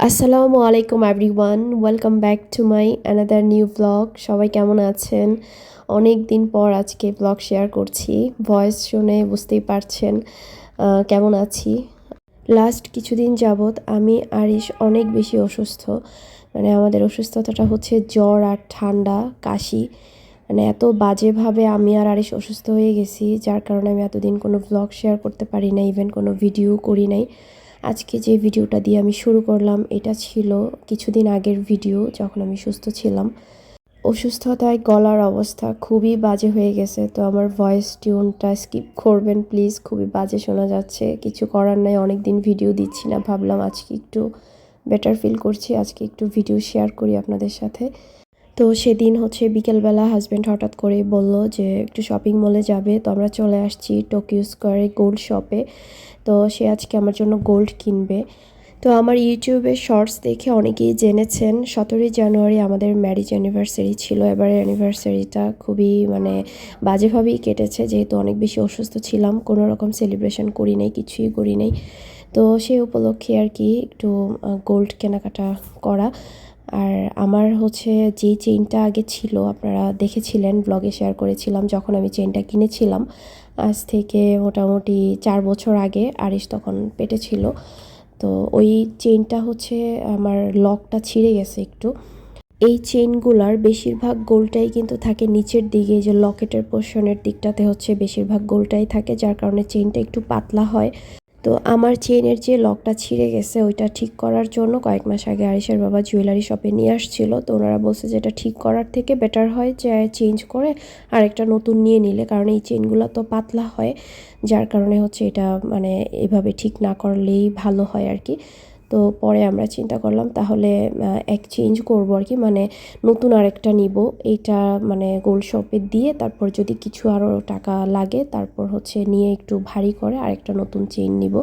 আসসালামু আলাইকুম everyone, welcome back to my another new blog. সবাই কেমন আছেন? অনেক দিন পর আজকে ব্লগ শেয়ার করছি। ভয়েস শুনে বুঝতেই পারছেন কেমন আছি। লাস্ট কিছুদিন যাবৎ আমি আরিশ অনেক বেশি অসুস্থ। মানে আমাদের অসুস্থতাটা হচ্ছে জ্বর আর ঠান্ডা, কাশি। মানে এত বাজেভাবে আমি আর আরিশ অসুস্থ হয়ে গেছি, যার কারণে আমি এতদিন কোনো ব্লগ শেয়ার করতে পারি নাই, ইভেন কোনো ভিডিও করি নাই। আজকে যে ভিডিওটা দিয়ে আমি শুরু করলাম, এটা ছিল কিছুদিন আগের ভিডিও, যখন আমি সুস্থ ছিলাম। অসুস্থতায় গলার অবস্থা খুবই বাজে হয়ে গেছে, তো আমার ভয়েস টিউনটা স্কিপ করবেন প্লিজ। খুবই বাজে শোনা যাচ্ছে, কিছু করার নাই। অনেক দিন ভিডিও দিচ্ছি না, ভাবলাম আজকে একটু বেটার ফিল করছি, আজকে একটু ভিডিও শেয়ার করি আপনাদের সাথে। তো সেদিন হচ্ছে বিকেলবেলা হাজব্যান্ড হঠাৎ করেই বলল যে একটু শপিং মলে যাবে, তো আমরা চলে আসছি টোকিও স্কোয়ারে গোল্ড শপে। তো সে আজকে আমার জন্য গোল্ড কিনবে। তো আমার ইউটিউবে শর্টস দেখে অনেকেই জেনেছেন 17ই জানুয়ারি আমাদের ম্যারেজ অ্যানিভার্সারি ছিল। এবারে অ্যানিভার্সারিটা খুবই বাজেভাবেই কেটেছে, যেহেতু অনেক বেশি অসুস্থ ছিলাম, কোনো রকম সেলিব্রেশন করি নাই, কিছুই করি নাই। তো সেই উপলক্ষে আর কি একটু গোল্ড কেনাকাটা করা। আর আমার হচ্ছে যে চেইনটা আগে ছিল, আপনারা দেখেছিলেন, ব্লগে শেয়ার করেছিলাম, যখন আমি চেইনটা কিনেছিলাম আজ থেকে মোটামুটি 4 বছর আগে, আরিশ তখন পেটে ছিল। তো ওই চেইনটা হচ্ছে আমার লকটা ছিঁড়ে গেছে একটু। এই চেইনগুলার বেশিরভাগ গোলটাই কিন্তু থাকে নিচের দিকে, যে লকেটের পোর্শনের দিকটাতে হচ্ছে বেশিরভাগ গোলটাই থাকে, যার কারণে চেইনটা একটু পাতলা হয়। তো আমার চেইনের যে লকটা ছিঁড়ে গেছে, ওইটা ঠিক করার জন্য কয়েক মাস আগে আরিশের বাবা জুয়েলারি শপে নিয়ে আসছিল। তো ওনারা বলছে যে এটা ঠিক করার থেকে বেটার হয় যে চেঞ্জ করে আরেকটা নতুন নিয়ে নিলে, কারণ এই চেইনগুলো তো পাতলা হয়, যার কারণে হচ্ছে এটা এভাবে ঠিক না করলেই ভালো হয় আর কি। তো পরে আমরা চিন্তা করলাম তাহলে এক্সচেঞ্জ করবো আর কি, নতুন আরেকটা নিব। এইটা গোল্ড শপে দিয়ে তারপর যদি কিছু আরও টাকা লাগে তারপর হচ্ছে নিয়ে একটু ভারী করে আরেকটা নতুন চেইন নিব।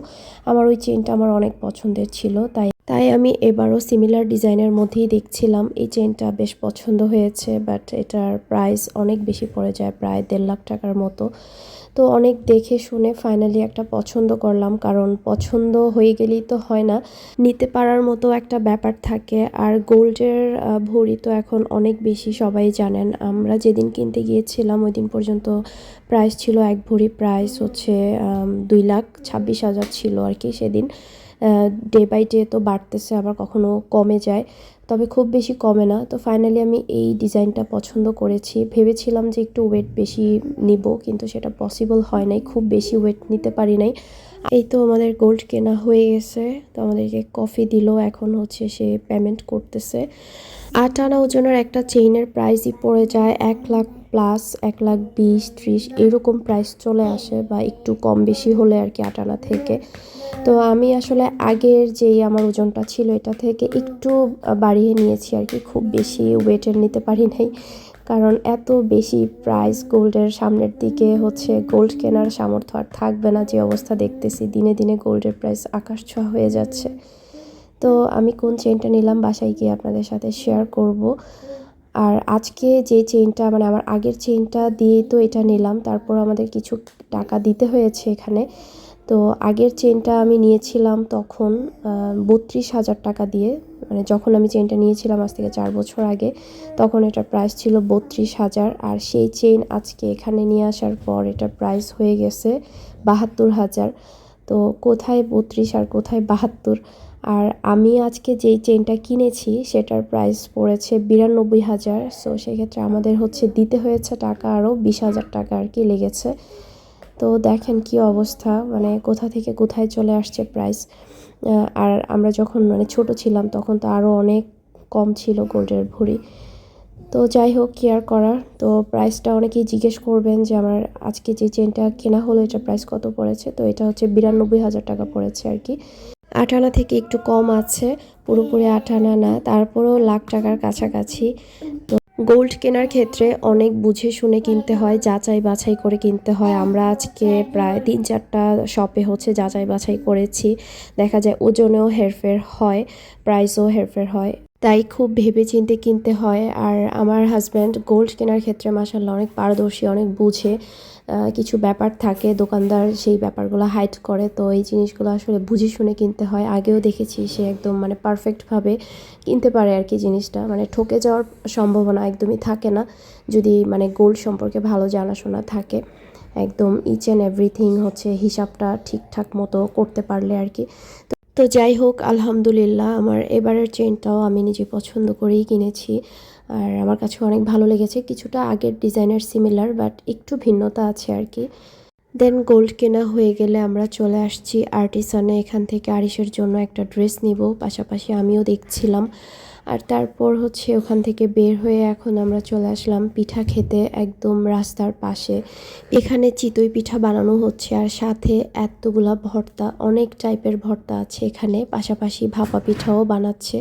আমার ওই চেইনটা আমার অনেক পছন্দের ছিল, তাই তাই আমি এবারও সিমিলার ডিজাইনের মধ্যেই দেখছিলাম। এই চেইনটা বেশ পছন্দ হয়েছে, বাট এটার প্রাইস অনেক বেশি পড়ে যায়, প্রায় 1.5 লাখ টাকার মতো। তো অনেক দেখে শুনে ফাইনালি একটা পছন্দ করলাম, কারণ পছন্দ হয়ে গেলেই তো হয় না, নিতে পারার মতো একটা ব্যাপার থাকে। আর গোল্ডের ভরি তো এখন অনেক বেশি, সবাই জানেন। আমরা যেদিন কিনতে গিয়েছিলাম ওই দিন পর্যন্ত প্রাইস ছিল, এক ভরি প্রাইস হচ্ছে 2,26,000 ছিল আর কি সেদিন। ডে বাই ডে তো বাড়তেছে, আবার কখনো কমে যায়, তবে খুব বেশি কমে না। তো ফাইনালি আমি এই ডিজাইনটা পছন্দ করেছি। ভেবেছিলাম যে একটু ওয়েট বেশি নিব, কিন্তু সেটা পসিবল হয় নাই, খুব বেশি ওয়েট নিতে পারি নাই। এই তো আমাদের গোল্ড কেনা হয়ে গেছে, তো আমাদেরকে কফি দিল, এখন হচ্ছে সে পেমেন্ট করতেছে। 8 আনা ওজনের একটা চেইনের প্রাইসই পড়ে যায় 1 লাখ প্লাস, 1,20,30 এরকম প্রাইস চলে আসে, বা একটু কম বেশি হলে আর কি 8 আনা থেকে। তো আমি আসলে আগের যেই আমার ওজনটা ছিল এটা থেকে একটু বাড়িয়ে নিয়েছি আর কি, খুব বেশি ওয়েটের নিতে পারি নাই, কারণ এত বেশি প্রাইস গোল্ডের সামনের দিকে হচ্ছে গোল্ড কেনার সামর্থ্য আর থাকবে না। যে অবস্থা দেখতেছি, দিনে দিনে গোল্ডের প্রাইস আকাশ ছোঁয়া হয়ে যাচ্ছে। তো আমি কোন চেইনটা নিলাম বাসায় গিয়ে আপনাদের সাথে শেয়ার করব। আর আজকে যে চেইনটা আমার আগের চেইনটা দিয়ে তো এটা নিলাম, তারপর আমাদের কিছু টাকা দিতে হয়েছে এখানে। তো আগের চেইনটা আমি নিয়েছিলাম তখন 32,000 টাকা দিয়ে, যখন আমি চেইনটা নিয়েছিলাম আজ থেকে 4 বছর আগে, তখন এটার প্রাইস ছিল 32,000। আর সেই চেইন আজকে এখানে নিয়ে আসার পর এটার প্রাইস হয়ে গেছে 72,000। তো কোথায় 32 আর কোথায় 72? আর আমি আজকে যেই চেইনটা কিনেছি সেটার প্রাইস পড়েছে 92,000। সো সেক্ষেত্রে আমাদের হচ্ছে দিতে হয়েছে টাকা আরও 20,000 টাকা আর কি লেগেছে। তো দেখেন কি অবস্থা, কোথা থেকে কোথায় চলে আসছে প্রাইস। আর আমরা যখন ছোট ছিলাম তখন তো আরও অনেক কম ছিল গোল্ডের ভরি। তো যাই হোক, কি আর করার। তো প্রাইসটা অনেকেই জিজ্ঞেস করবেন যে আমার আজকে যে চেনটা কেনা হলো এটার প্রাইস কত পড়েছে। তো এটা হচ্ছে 92,000 টাকা পড়েছে আর কি। 8 আনা থেকে একটু কম আছে, পুরোপুরি 8 আনা না, তারপরেও লাখ টাকার কাছাকাছি। তো গোল্ড কেনার ক্ষেত্রে অনেক বুঝে শুনে কিনতে হয়, যাচাই বাছাই করে কিনতে হয়। আমরা আজকে প্রায় 3-4টা শপে হচ্ছে যাচাই বাছাই করেছি। দেখা যায় ওজনেও হেরফের হয়, প্রাইসও হেরফের হয়। তাই খুব ভেবেচিন্তে কিনতে হয়। আর আমার হাজব্যান্ড গোল্ড কেনার ক্ষেত্রে মাশাআল্লাহ অনেক পারদর্শী, অনেক বুঝে। কিছু ব্যাপার থাকে, দোকানদার সেই ব্যাপারগুলো হাইড করে, তো এই জিনিসগুলো আসলে বুঝে শুনে কিনতে হয়। আগেও দেখেছি সে একদম মানে পারফেক্টভাবে কিনতে পারে আর কি জিনিসটা, মানে ঠকে যাওয়ার সম্ভাবনা একদমই থাকে না যদি মানে গোল্ড সম্পর্কে ভালো জানাশোনা থাকে। একদম ইচ অ্যান্ড এভরিথিং হচ্ছে হিসাবটা ঠিকঠাক মতো করতে পারলে আর কি। তো যাই হোক, আলহামদুলিল্লাহ আমার এবারের চেনটাও আমি নিজে পছন্দ করেই কিনেছি, আর আমার কাছে অনেক ভালো লেগেছে। কিছুটা আগের ডিজাইনের সিমিলার, বাট একটু ভিন্নতা আছে আর কি। দেন গোল্ড কেনা হয়ে গেলে আমরা চলে আসছি আর্টিসানে। এখান থেকে আরিশের জন্য একটা ড্রেস নিব, পাশাপাশি আমিও দেখছিলাম। আর তারপর হচ্ছে ওখান থেকে বের হয়ে এখন আমরা চলে আসলাম পিঠা খেতে, একদম রাস্তার পাশে। এখানে চিতই পিঠা বানানো হচ্ছে, আর সাথে এতগুলা ভর্তা, অনেক টাইপের ভর্তা আছে এখানে, পাশাপাশি ভাপা পিঠাও বানাচ্ছে।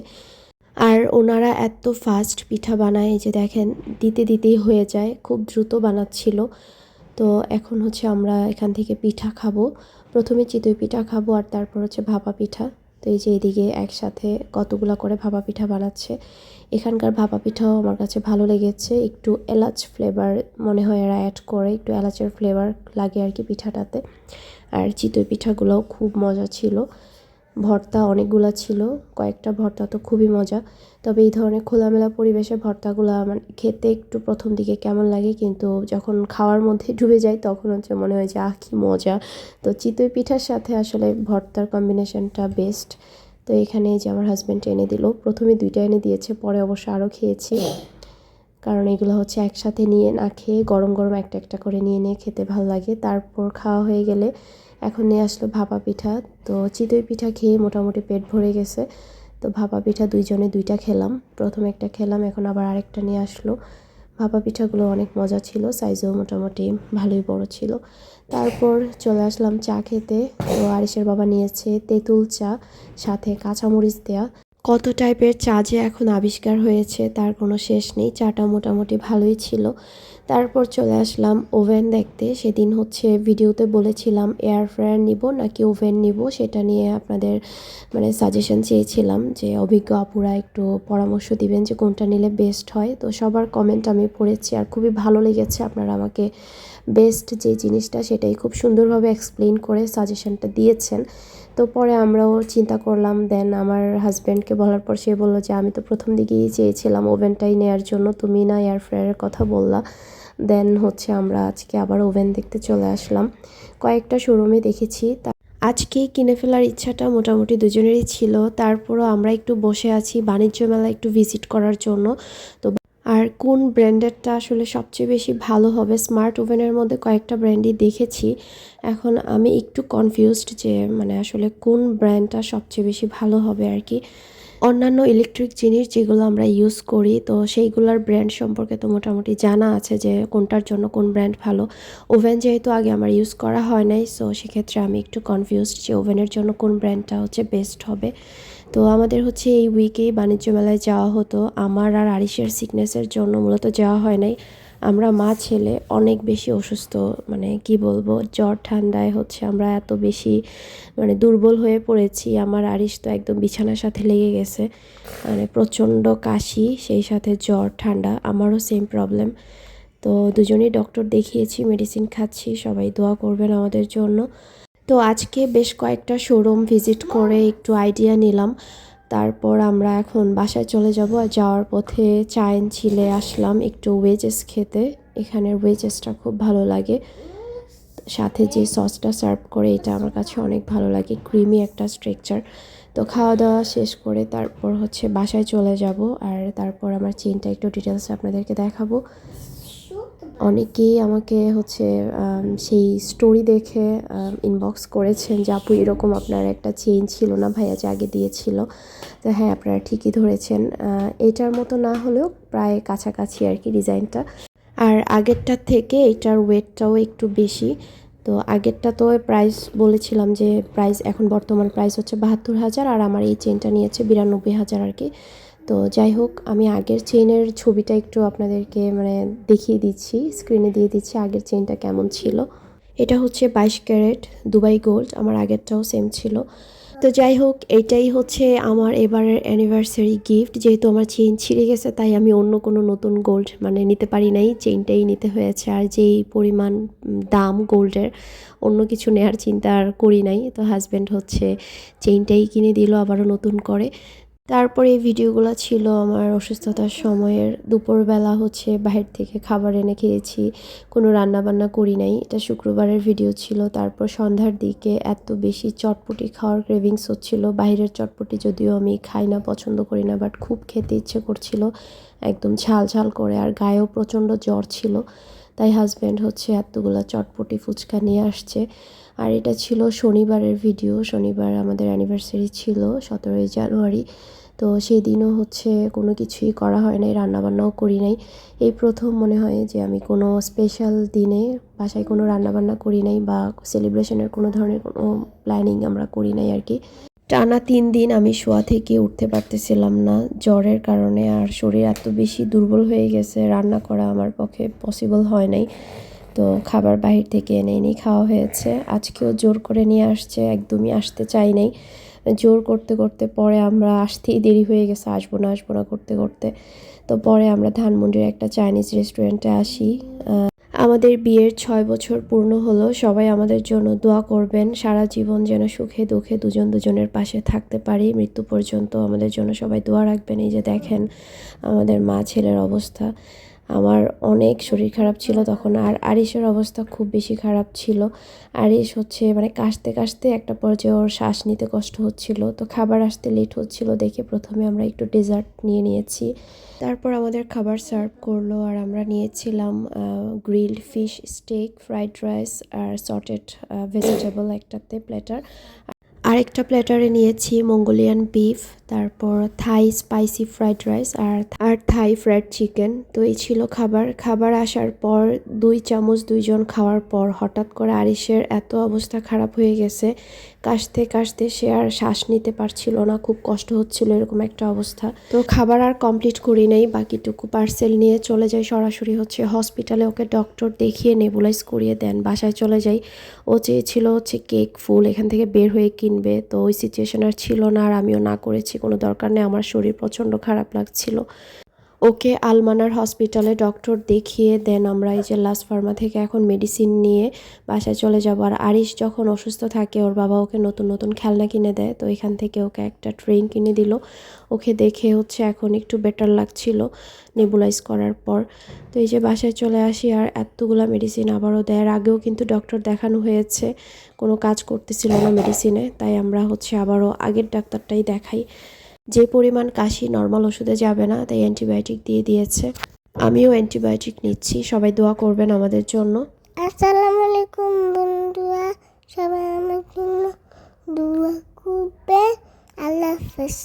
আর ওনারা এত ফাস্ট পিঠা বানায় যে দেখেন, দিতে দিতেই হয়ে যায়, খুব দ্রুত বানাচ্ছিল। তো এখন হচ্ছে আমরা এখান থেকে পিঠা খাবো। প্রথমে চিতই পিঠা খাবো, আর তারপর হচ্ছে ভাপা পিঠা। তো এই যে এদিকে একসাথে কতগুলা করে ভাপা পিঠা বানাচ্ছে। এখানকার ভাপা পিঠাও আমার কাছে ভালো লেগেছে, একটু এলাচ ফ্লেভার মনে হয় এরা অ্যাড করে, একটু এলাচের ফ্লেভার লাগে আর কি পিঠাটাতে। আর চিতই পিঠাগুলোও খুব মজা ছিল। ভর্তা অনেকগুলা ছিল, কয়েকটা ভর্তা তো খুবই মজা। তবে এই ধরনের খোলামেলা পরিবেশে ভর্তাগুলো মানে খেতে একটু প্রথম দিকে কেমন লাগে, কিন্তু যখন খাওয়ার মধ্যে ডুবে যায় তখন হচ্ছে মনে হয় যে আহ কি মজা। তো চিতই পিঠার সাথে আসলে ভর্তার কম্বিনেশনটা বেস্ট। তো এখানে যে আমার হাজব্যান্ড এনে দিল, প্রথমে 2টা এনে দিয়েছে, পরে অবশ্য আরও খেয়েছি, কারণ এগুলো হচ্ছে একসাথে নিয়ে না খেয়ে গরম গরম একটা একটা করে নিয়ে নিয়ে খেতে ভালো লাগে। তারপর খাওয়া হয়ে গেলে এখন নিয়ে আসলো ভাপা পিঠা। তো চিতই পিঠা খেয়ে মোটামুটি পেট ভরে গেছে। তো ভাপা পিঠা দুইজনে 2টা খেলাম, প্রথমে একটা খেলাম, এখন আবার আরেকটা নিয়ে আসলো। ভাপা পিঠাগুলো অনেক মজা ছিল, সাইজও মোটামুটি ভালোই বড় ছিল। তারপর চলে আসলাম চা খেতে। তো আরিশের বাবা নিয়েছে তেঁতুল চা, সাথে কাঁচামরিচ দেয়া। কত টাইপের চা যে এখন আবিষ্কার হয়েছে তার কোনো শেষ নেই। চাটা মোটামুটি ভালোই ছিল। তারপর চলে আসলাম ওভেন দেখতে। সেদিন হচ্ছে ভিডিওতে বলেছিলাম এয়ার ফ্রায়ার নিব নাকি ওভেন নিব, সেটা নিয়ে আপনাদের মানে সাজেশন চেয়েছিলাম, যে অভিজ্ঞ আপুরা একটু পরামর্শ দিবেন যে কোনটা নিলে বেস্ট হয়। তো সবার কমেন্ট আমি পড়েছি, আর খুবই ভালো লেগেছে। আপনারা আমাকে বেস্ট যে জিনিসটা সেটাই খুব সুন্দরভাবে এক্সপ্লেইন করে সাজেশনটা দিয়েছেন। তো পরে আমরাও চিন্তা করলাম, দেন আমার হাজব্যান্ডকে বলার পর সে বলল যে আমি তো প্রথম দিকেই চেয়েছিলাম ওভেনটাই নেয়ার জন্য, তুমি না এয়ার ফ্রায়ারের কথা বললা। দেন হচ্ছে আমরা আজকে আবার ওভেন দেখতে চলে আসলাম। কয়েকটা শোরুমে দেখেছি, আজকেই কিনে ফেলার ইচ্ছাটা মোটামুটি দুজনেরই ছিল। তারপরও আমরা একটু বসে আছি বাণিজ্য মেলা একটু ভিজিট করার জন্য। তো আর কোন ব্র্যান্ডেরটা আসলে সবচেয়ে বেশি ভালো হবে, স্মার্ট ওভেনের মধ্যে কয়েকটা ব্র্যান্ডই দেখেছি। এখন আমি একটু কনফিউজড যে মানে আসলে কোন ব্র্যান্ডটা সবচেয়ে বেশি ভালো হবে আর কি। অন্যান্য ইলেকট্রিক জিনিস যেগুলো আমরা ইউজ করি, তো সেইগুলোর ব্র্যান্ড সম্পর্কে তো মোটামুটি জানা আছে যে কোনটার জন্য কোন ব্র্যান্ড ভালো। ওভেন যেহেতু আগে আমার ইউজ করা হয় নাই, সো সেক্ষেত্রে আমি একটু কনফিউজড যে ওভেনের জন্য কোন ব্র্যান্ডটা হচ্ছে বেস্ট হবে। তো আমাদের হচ্ছে এই উইকেই বাণিজ্য মেলায় যাওয়া হতো, আমার আর আরিশের সিকনেসের জন্য মূলত যাওয়া হয় নাই। আমরা মা ছেলে অনেক বেশি অসুস্থ, মানে কি বলবো, জ্বর ঠান্ডায় হচ্ছে আমরা এত বেশি মানে দুর্বল হয়ে পড়েছি। আমার আরিশ তো একদম বিছানার সাথে লেগে গেছে, মানে প্রচণ্ড কাশি, সেই সাথে জ্বর ঠান্ডা, আমারও সেম প্রবলেম। তো দুজনেই ডক্টর দেখিয়েছি, মেডিসিন খাচ্ছি, সবাই দোয়া করবেন আমাদের জন্য। তো আজকে বেশ কয়েকটা শোরুম ভিজিট করে একটু আইডিয়া নিলাম। তারপর আমরা এখন বাসায় চলে যাব, আর যাওয়ার পথে চায়েন ছিলে আসলাম একটু ওয়েজেস খেতে। এখানের ওয়েজেসটা খুব ভালো লাগে, সাথে যে সসটা সার্ভ করে এটা আমার কাছে অনেক ভালো লাগে, ক্রিমি একটা স্ট্রাকচার। তো খাওয়া দাওয়া শেষ করে তারপর হচ্ছে বাসায় চলে যাব, আর তারপর আমার চেনটা একটু ডিটেলস আপনাদেরকে দেখাবো। অনেকেই আমাকে হচ্ছে সেই স্টোরি দেখে ইনবক্স করেছেন যে আপু এরকম আপনার একটা চেইন ছিল না ভাইয়া যে আগে দিয়েছিল। তো হ্যাঁ, আপনারা ঠিকই ধরেছেন, এটার মতো না হলেও প্রায় কাছাকাছি আর কি ডিজাইনটা। আর আগেরটার থেকে এটার ওয়েটটাও একটু বেশি। তো আগেরটা তো প্রাইস বলেছিলাম যে প্রাইস এখন বর্তমান প্রাইস হচ্ছে 72,000, আর আমার এই চেনটা নিয়েছে 92,000 আর কি। তো যাই হোক, আমি আগের চেইনের ছবিটা একটু আপনাদেরকে মানে দেখিয়ে দিচ্ছি, স্ক্রিনে দিয়ে দিচ্ছি আগের চেইনটা কেমন ছিল। এটা হচ্ছে 22 ক্যারেট দুবাই গোল্ড, আমার আগেরটাও সেম ছিল। তো যাই হোক, এটাই হচ্ছে আমার এবারের অ্যানিভার্সারি গিফট। যেহেতু আমার চেইন ছিঁড়ে গেছে তাই আমি অন্য কোনো নতুন গোল্ড মানে নিতে পারি নাই, চেইনটাই নিতে হয়েছে। আর যেই পরিমাণ দাম গোল্ডের, অন্য কিছু নেওয়ার চিন্তা আর করি নাই। তো হাজব্যান্ড হচ্ছে চেইনটাই কিনে দিল আবারও নতুন করে। তারপরে এই ভিডিওগুলো ছিল আমার অসুস্থতার সময়ের। দুপুরবেলা হচ্ছে বাহির থেকে খাবার এনে খেয়েছি, কোনো রান্নাবান্না করি নাই। এটা শুক্রবারের ভিডিও ছিল। তারপর সন্ধ্যার দিকে এত বেশি চটপটি খাওয়ার ক্রেভিংস হচ্ছিল। বাইরের চটপটি যদিও আমি খাই না, পছন্দ করি না, বাট খুব খেতে ইচ্ছে করছিল একদম ঝাল ঝাল করে। আর গায়েও প্রচণ্ড জ্বর ছিল, তাই হাজব্যান্ড হচ্ছে এতগুলো চটপটি ফুচকা নিয়ে আসছে। আর এটা ছিল শনিবারের ভিডিও। শনিবার আমাদের অ্যানিভার্সারি ছিল 17ই জানুয়ারি। তো সেই দিনও হচ্ছে কোনো কিছুই করা হয় নাই, রান্নাবান্নাও করি নাই। এই প্রথম মনে হয় যে আমি কোনো স্পেশাল দিনে বাসায় কোনো রান্নাবান্না করি নাই বা সেলিব্রেশনের কোনো ধরনের কোনো প্ল্যানিং আমরা করি নাই আর কি। টানা 3 দিন আমি শোয়া থেকে উঠতে পারতেছিলাম না জ্বরের কারণে। আর শরীর এত বেশি দুর্বল হয়ে গেছে, রান্না করা আমার পক্ষে পসিবল হয় নাই। তো খাবার বাহির থেকে এনে এনেই খাওয়া হয়েছে। আজকেও জোর করে নিয়ে আসছে, একদমই আসতে চাই নাই। জোর করতে করতে পরে আমরা আসতেই দেরি হয়ে গেছে, আসবো না করতে করতে। তো পরে আমরা ধানমন্ডির একটা চাইনিজ রেস্টুরেন্টে আসি। আমাদের বিয়ের 6 বছর পূর্ণ হলো। সবাই আমাদের জন্য দোয়া করবেন, সারা জীবন যেন সুখে দুঃখে দুজন দুজনের পাশে থাকতে পারি, মৃত্যু পর্যন্ত আমাদের জন্য সবাই দোয়া রাখবেন। এই যে দেখেন আমাদের মা ছেলের অবস্থা। আমার অনেক শরীর খারাপ ছিল তখন, আর আরিশের অবস্থা খুব বেশি খারাপ ছিল। আরিশ হচ্ছে মানে কাশতে কাশতে একটা পর্যায়ে ওর শ্বাস নিতে কষ্ট হচ্ছিল। তো খাবার আসতে লেট হচ্ছিল দেখে প্রথমে আমরা একটু ডেজার্ট নিয়েছি। তারপর আমাদের খাবার সার্ভ করলো, আর আমরা নিয়েছিলাম grilled fish steak, fried rice আর সটেড ভেজিটেবল একটাতে প্ল্যাটার। আরেকটা প্ল্যাটারে নিয়েছি মঙ্গোলিয়ান বিফ, তারপর থাই স্পাইসি ফ্রাইড রাইস আর থাই ফ্রাইড চিকেন। তো এই ছিল খাবার আসার পর 2 চামচ দুইজন খাওয়ার পর হঠাৎ করে আরিশের এত অবস্থা খারাপ হয়ে গেছে, কাশতে কাশতে সে আর শ্বাস নিতে পারছিল না, খুব কষ্ট হচ্ছিল, এরকম একটা অবস্থা। তো খাবার আর কমপ্লিট করি নাই, বাকিটুকু পার্সেল নিয়ে চলে যাই সরাসরি হচ্ছে হসপিটালে। ওকে ডক্টর দেখিয়ে নেবুলাইজ করিয়ে দেন, বাসায় চলে যাই। ও চেয়েছিল হচ্ছে কেক ফুল এখান থেকে বের হয়ে কিনবে, তো ওই সিচুয়েশন আর ছিল না, আর আমিও না করেছি, কোনো দরকার নেই, আমার শরীর প্রচণ্ড খারাপ লাগছিল। ওকে আলমানার হসপিটালে ডক্টর দেখিয়ে দেন আমরা এই যে লাস ফার্মা থেকে এখন মেডিসিন নিয়ে বাসায় চলে যাব। আর আরিশ যখন অসুস্থ থাকে ওর বাবা ওকে নতুন নতুন খেলনা কিনে দেয়, তো এখান থেকে ওকে একটা ট্রেন কিনে দিল। ওকে দেখে হচ্ছে এখন একটু বেটার লাগছিল নেবুলাইজ করার পর। তো এই যে বাসায় চলে আসি, আর এতগুলা মেডিসিন আবারও দেয়। আর আগেও কিন্তু ডক্টর দেখানো হয়েছে, কোনো কাজ করতেছিল না মেডিসিনে, তাই আমরা হচ্ছে আবারও আগের ডাক্তারটাই দেখাই। যে পরিমাণ কাশি নর্মাল ওষুধে যাবে না, তাই অ্যান্টিবায়োটিক দিয়ে দিয়েছে। আমিও অ্যান্টিবায়োটিক নিচ্ছি, সবাই দোয়া করবেন আমাদের জন্য। আসসালামু আলাইকুম বন্ধুরা, সবাই আমার জন্য দোয়া করবে। আল্লাহ হাফেজ।